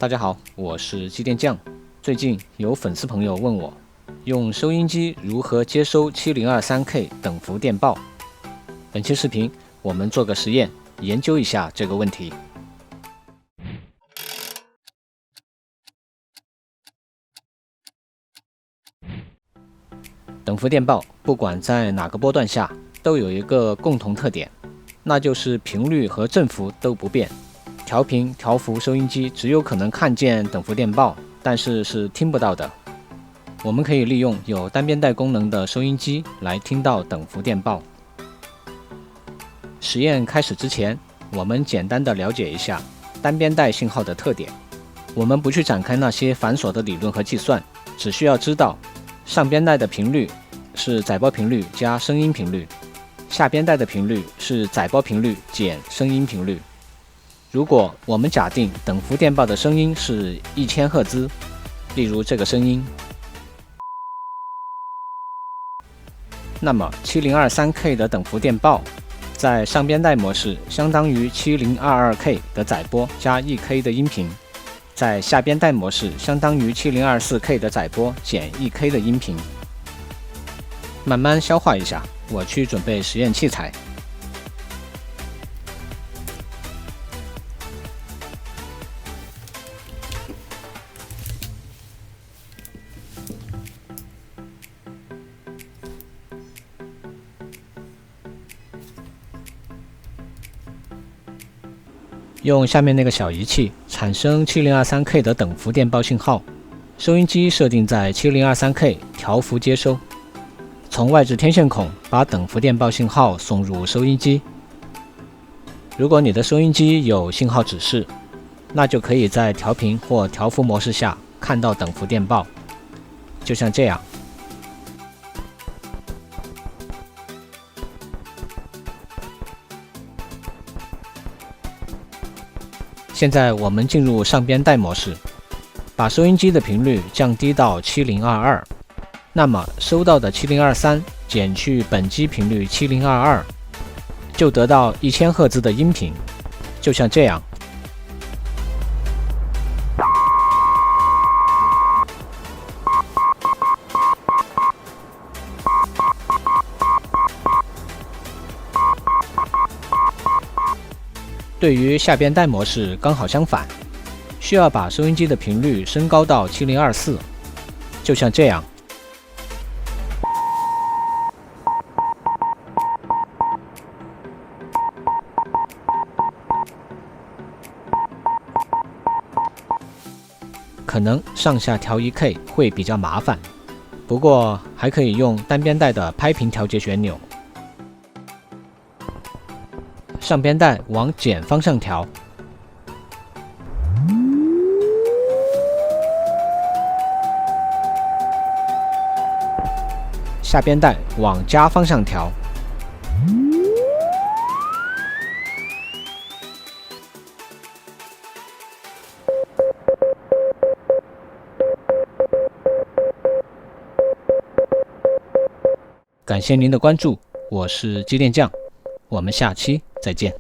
大家好，我是机电匠。最近有粉丝朋友问我，用收音机如何接收 7023K 等幅电报。本期视频我们做个实验，研究一下这个问题。等幅电报不管在哪个波段下，都有一个共同特点，那就是频率和振幅都不变。调频、调幅收音机只有可能看见等幅电报，但是是听不到的。我们可以利用有单边带功能的收音机来听到等幅电报。实验开始之前，我们简单的了解一下单边带信号的特点。我们不去展开那些繁琐的理论和计算，只需要知道上边带的频率是载波频率加声音频率，下边带的频率是载波频率减声音频率。如果我们假定等幅电报的声音是1000赫兹，例如这个声音，那么 7023K 的等幅电报在上边带模式相当于 7022K 的载波加 1K 的音频，在下边带模式相当于 7024K 的载波减 1K 的音频。慢慢消化一下，我去准备实验器材。用下面那个小仪器产生 7023K 的等幅电报信号，收音机设定在 7023K 调幅接收，从外置天线孔把等幅电报信号送入收音机。如果你的收音机有信号指示，那就可以在调频或调幅模式下看到等幅电报，就像这样。现在我们进入上边带模式，把收音机的频率降低到7022，那么收到的7023减去本机频率7022，就得到1000赫兹的音频，就像这样。对于下边带模式刚好相反，需要把收音机的频率升高到7024，就像这样。可能上下调1K 会比较麻烦，不过还可以用单边带的拍频调节旋钮。上边带往减方向调，下边带往加方向调。感谢您的关注，我是机电匠，我们下期再见。